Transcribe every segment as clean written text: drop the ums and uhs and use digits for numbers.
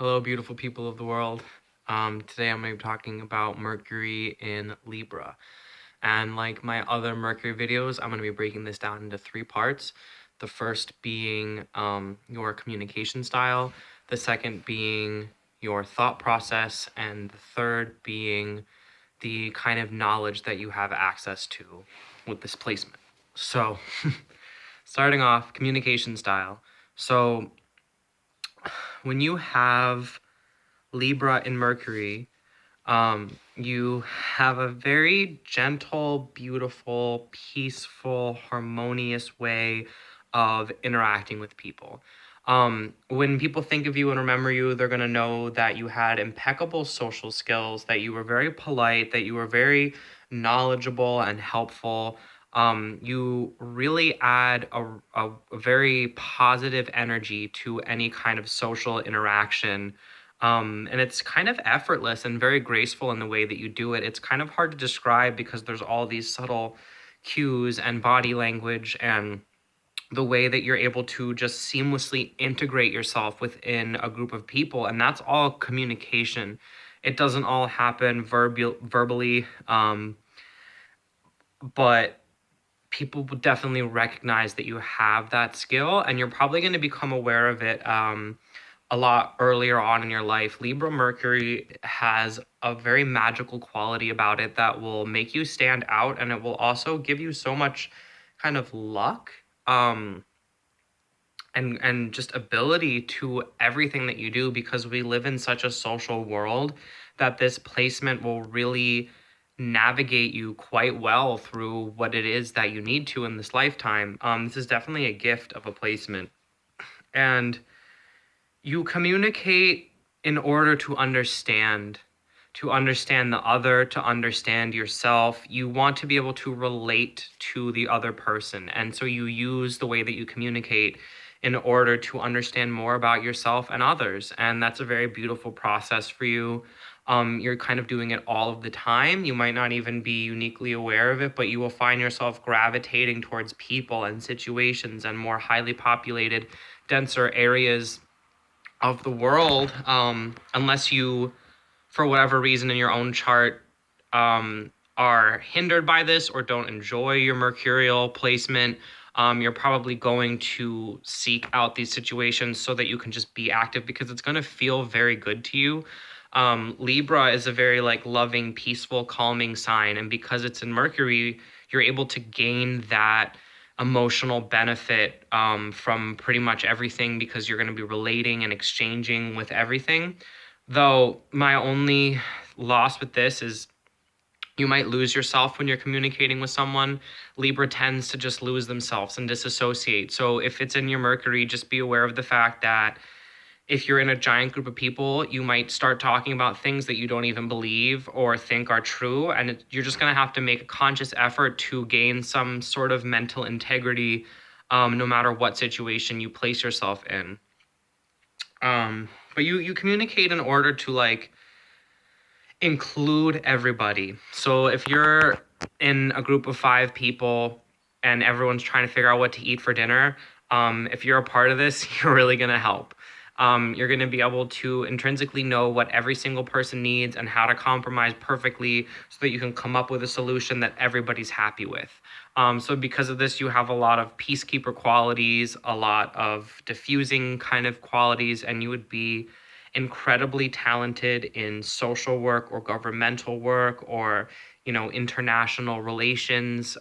Hello, beautiful people of the world. Today I'm going to be talking about Mercury in Libra. And like my other Mercury videos, I'm going to be breaking this down into three parts. The first being your communication style, the second being your thought process, and the third being the kind of knowledge that you have access to with this placement. So, starting off, communication style. So, when you have Libra and Mercury, you have a very gentle, beautiful, peaceful, harmonious way of interacting with people. When people think of you and remember you, they're going to know that you had impeccable social skills, that you were very polite, that you were very knowledgeable and helpful. You really add a very positive energy to any kind of social interaction, and it's kind of effortless and very graceful in the way that you do it. It's kind of hard to describe because there's all these subtle cues and body language and the way that you're able to just seamlessly integrate yourself within a group of people. And that's all communication. It doesn't all happen verbally, but people will definitely recognize that you have that skill, and you're probably going to become aware of it a lot earlier on in your life. Libra Mercury has a very magical quality about it that will make you stand out, and it will also give you so much kind of luck, and just ability to everything that you do, because we live in such a social world that this placement will really navigate you quite well through what it is that you need to in this lifetime. This is definitely a gift of a placement. And you communicate in order to understand the other, to understand yourself. You want to be able to relate to the other person. And so you use the way that you communicate in order to understand more about yourself and others. And that's a very beautiful process for you. You're kind of doing it all of the time. You might not even be uniquely aware of it, but you will find yourself gravitating towards people and situations and more highly populated, denser areas of the world, unless you, for whatever reason in your own chart, are hindered by this or don't enjoy your mercurial placement. You're probably going to seek out these situations so that you can just be active, because it's going to feel very good to you. Libra is a very like loving, peaceful, calming sign, and because it's in Mercury, you're able to gain that emotional benefit from pretty much everything, because you're going to be relating and exchanging with everything. Though my only loss with this is you might lose yourself when you're communicating with someone. Libra tends to just lose themselves and disassociate. So if it's in your Mercury, just be aware of the fact that if you're in a giant group of people, you might start talking about things that you don't even believe or think are true. And you're just going to have to make a conscious effort to gain some sort of mental integrity, no matter what situation you place yourself in. But you communicate in order to like include everybody. So if you're in a group of 5 people and everyone's trying to figure out what to eat for dinner, if you're a part of this, you're really going to help. You're going to be able to intrinsically know what every single person needs and how to compromise perfectly so that you can come up with a solution that everybody's happy with. So because of this, you have a lot of peacekeeper qualities, a lot of diffusing kind of qualities, and you would be incredibly talented in social work or governmental work, or international relations,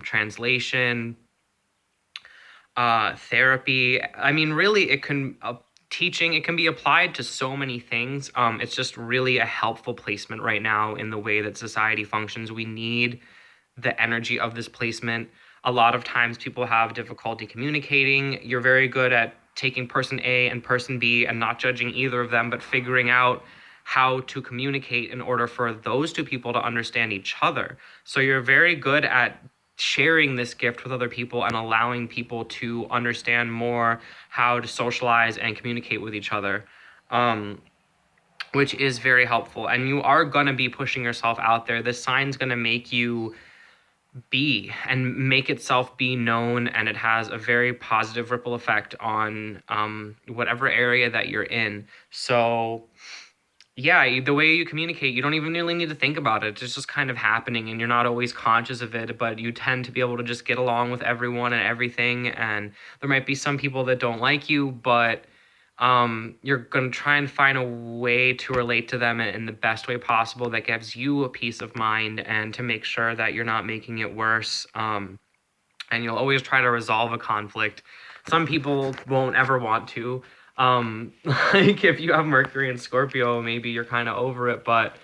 translation, therapy. I mean, really, it can teaching. It can be applied to so many things. It's just really a helpful placement right now in the way that society functions. We need the energy of this placement. A lot of times people have difficulty communicating. You're very good at taking person A and person B and not judging either of them, but figuring out how to communicate in order for those 2 people to understand each other. So you're very good at sharing this gift with other people and allowing people to understand more how to socialize and communicate with each other, which is very helpful. And you are going to be pushing yourself out there. This sign's going to make you be and make itself be known, and it has a very positive ripple effect on whatever area that you're in. So yeah, the way you communicate, you don't even really need to think about it. It's just kind of happening, and you're not always conscious of it, but you tend to be able to just get along with everyone and everything. And there might be some people that don't like you, but you're going to try and find a way to relate to them in the best way possible that gives you a peace of mind and to make sure that you're not making it worse. And you'll always try to resolve a conflict. Some people won't ever want to. Like if you have Mercury in Scorpio, maybe you're kind of over it, but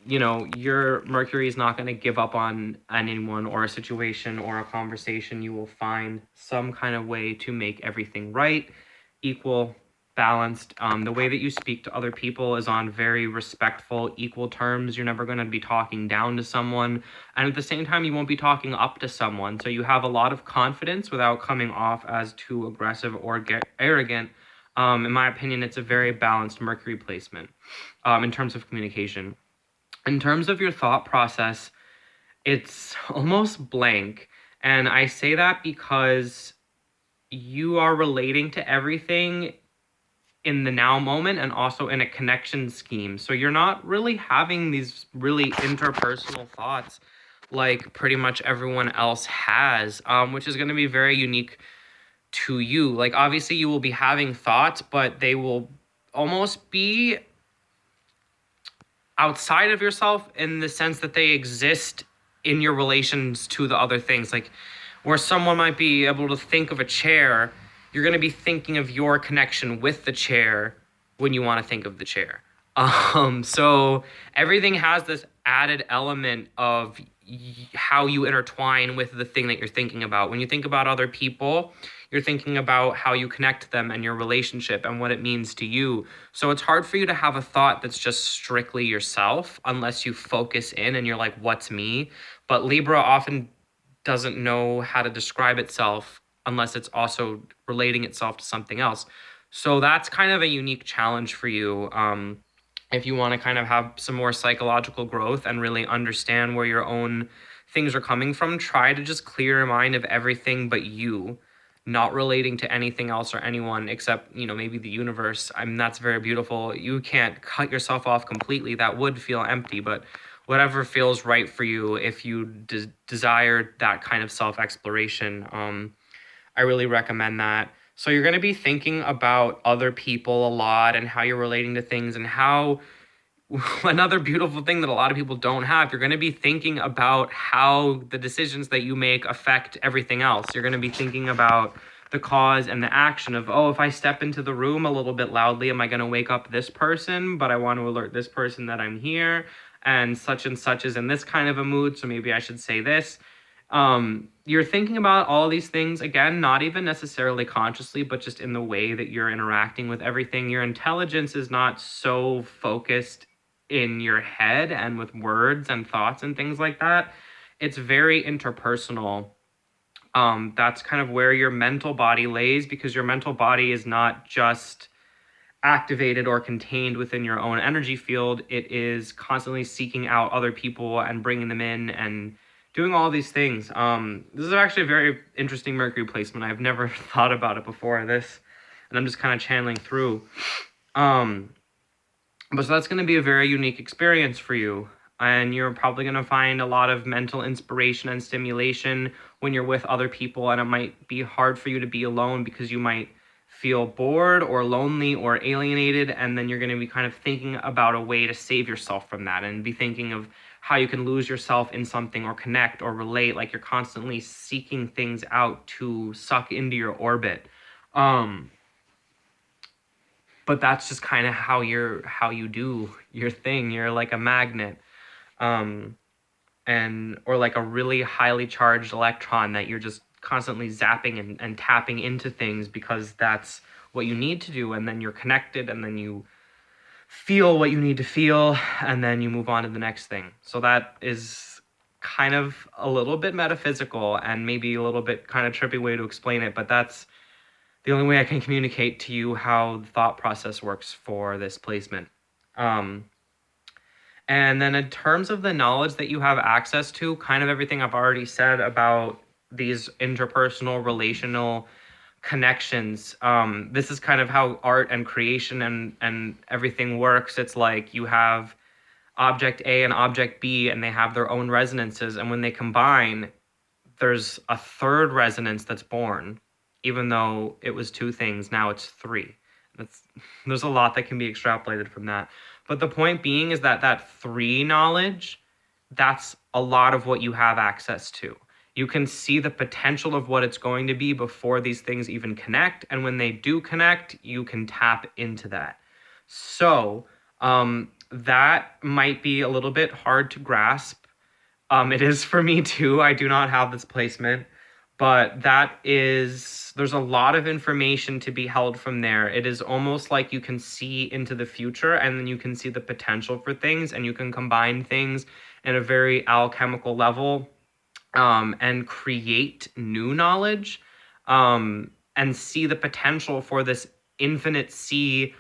your Mercury is not going to give up on anyone or a situation or a conversation. You will find some kind of way to make everything right, equal, balanced. The way that you speak to other people is on very respectful, equal terms. You're never going to be talking down to someone. And at the same time, you won't be talking up to someone. So you have a lot of confidence without coming off as too aggressive or arrogant. In my opinion, it's a very balanced Mercury placement in terms of communication. In terms of your thought process, it's almost blank. And I say that because you are relating to everything in the now moment and also in a connection scheme. So you're not really having these really interpersonal thoughts like pretty much everyone else has, which is going to be very unique to you. Like, obviously, you will be having thoughts, but they will almost be outside of yourself in the sense that they exist in your relations to the other things. Like, where someone might be able to think of a chair, you're going to be thinking of your connection with the chair when you want to think of the chair. So everything has this added element of how you intertwine with the thing that you're thinking about. When you think about other people, you're thinking about how you connect to them and your relationship and what it means to you. So it's hard for you to have a thought that's just strictly yourself unless you focus in and you're like, what's me? But Libra often doesn't know how to describe itself unless it's also relating itself to something else. So that's kind of a unique challenge for you. If you want to kind of have some more psychological growth and really understand where your own things are coming from, try to just clear your mind of everything but you, not relating to anything else or anyone except, maybe the universe. I mean, that's very beautiful. You can't cut yourself off completely. That would feel empty, but whatever feels right for you, if you desire that kind of self-exploration, I really recommend that. So you're going to be thinking about other people a lot and how you're relating to things, and how another beautiful thing that a lot of people don't have, you're going to be thinking about how the decisions that you make affect everything else. You're going to be thinking about the cause and the action of, oh, if I step into the room a little bit loudly, am I going to wake up this person? But I want to alert this person that I'm here, and such is in this kind of a mood, so maybe I should say this. You're thinking about all these things, again, not even necessarily consciously, but just in the way that you're interacting with everything. Your intelligence is not so focused in your head and with words and thoughts and things like that. It's very interpersonal. That's kind of where your mental body lays, because your mental body is not just activated or contained within your own energy field. It is constantly seeking out other people and bringing them in and doing all these things. This is actually a very interesting Mercury placement. I've never thought about it before this, and I'm just kind of channeling through. But so that's going to be a very unique experience for you. And you're probably going to find a lot of mental inspiration and stimulation when you're with other people. And it might be hard for you to be alone because you might feel bored or lonely or alienated. And then you're going to be kind of thinking about a way to save yourself from that, and be thinking of how you can lose yourself in something or connect or relate. Like, you're constantly seeking things out to suck into your orbit. But that's just kind of how you do your thing. You're like a magnet, and or like a really highly charged electron that you're just constantly zapping and tapping into things because that's what you need to do. And then you're connected, and then you feel what you need to feel, and then you move on to the next thing. So that is kind of a little bit metaphysical and maybe a little bit kind of trippy way to explain it, but that's the only way I can communicate to you how the thought process works for this placement. And then in terms of the knowledge that you have access to, kind of everything I've already said about these interpersonal, relational connections. This is kind of how art and creation and everything works. It's like you have object A and object B, and they have their own resonances. And when they combine, there's a third resonance that's born, even though it was two things, now it's three. That's There's a lot that can be extrapolated from that. But the point being is that that three knowledge, that's a lot of what you have access to. You can see the potential of what it's going to be before these things even connect. And when they do connect, you can tap into that. So that might be a little bit hard to grasp. It is for me too. I do not have this placement, but there's a lot of information to be held from there. It is almost like you can see into the future, and then you can see the potential for things, and you can combine things in a very alchemical level, and create new knowledge, and see the potential for this infinite sea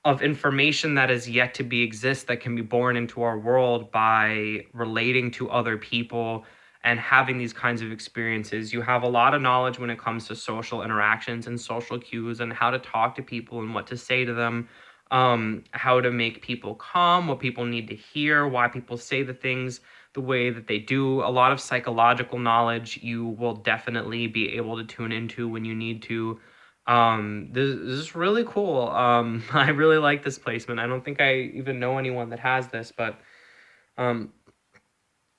of information that is yet to be exist, that can be born into our world by relating to other people and having these kinds of experiences. You have a lot of knowledge when it comes to social interactions and social cues and how to talk to people and what to say to them, how to make people calm, what people need to hear, why people say the things the way that they do. A lot of psychological knowledge you will definitely be able to tune into when you need to. This is really cool. I really like this placement. I don't think I even know anyone that has this, but um,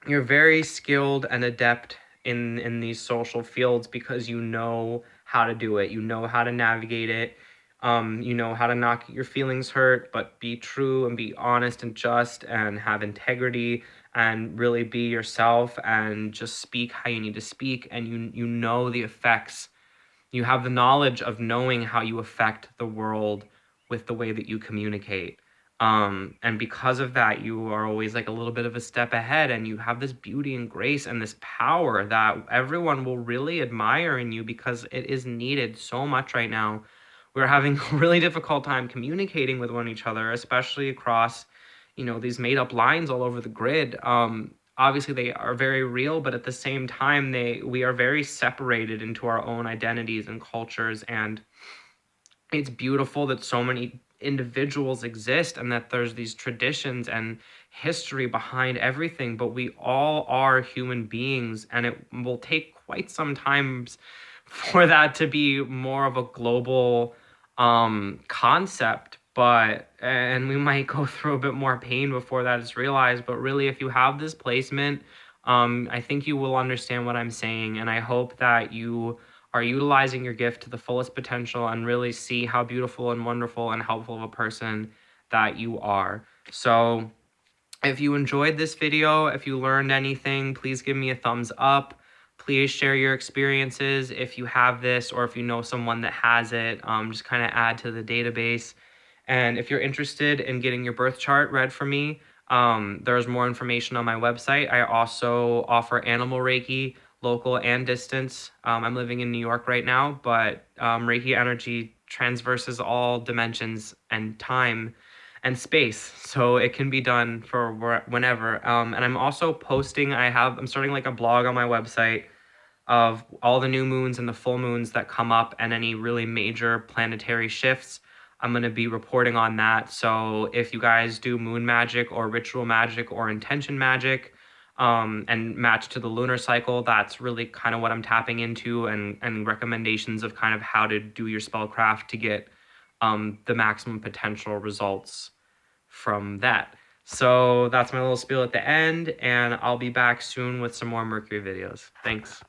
you're very skilled and adept in these social fields because you know how to do it. You know how to navigate it. You know how to not get your feelings hurt, but be true and be honest and just and have integrity and really be yourself and just speak how you need to speak. And you know the effects, you have the knowledge of knowing how you affect the world with the way that you communicate. And because of that, you are always like a little bit of a step ahead, and you have this beauty and grace and this power that everyone will really admire in you because it is needed so much right now. We're having a really difficult time communicating with one each other, especially across, these made up lines all over the grid. Obviously they are very real, but at the same time we are very separated into our own identities and cultures, and it's beautiful that so many individuals exist and that there's these traditions and history behind everything, but we all are human beings, and it will take quite some time for that to be more of a global concept, and we might go through a bit more pain before that is realized. But really, if you have this placement, I think you will understand what I'm saying, and I hope that you are utilizing your gift to the fullest potential and really see how beautiful and wonderful and helpful of a person that you are. So if you enjoyed this video, if you learned anything, please give me a thumbs up. Please share your experiences if you have this, or if you know someone that has it. Just kind of add to the database. And if you're interested in getting your birth chart read for me, there's more information on my website. I also offer animal Reiki, local and distance. I'm living in New York right now, but Reiki energy transverses all dimensions and time and space, so it can be done for whenever. And I'm also posting. I'm starting like a blog on my website of all the new moons and the full moons that come up, and any really major planetary shifts. I'm going to be reporting on that. So if you guys do moon magic or ritual magic or intention magic, and match to the lunar cycle, that's really kind of what I'm tapping into, and recommendations of kind of how to do your spellcraft to get the maximum potential results from that. So that's my little spiel at the end, and I'll be back soon with some more Mercury videos. Thanks.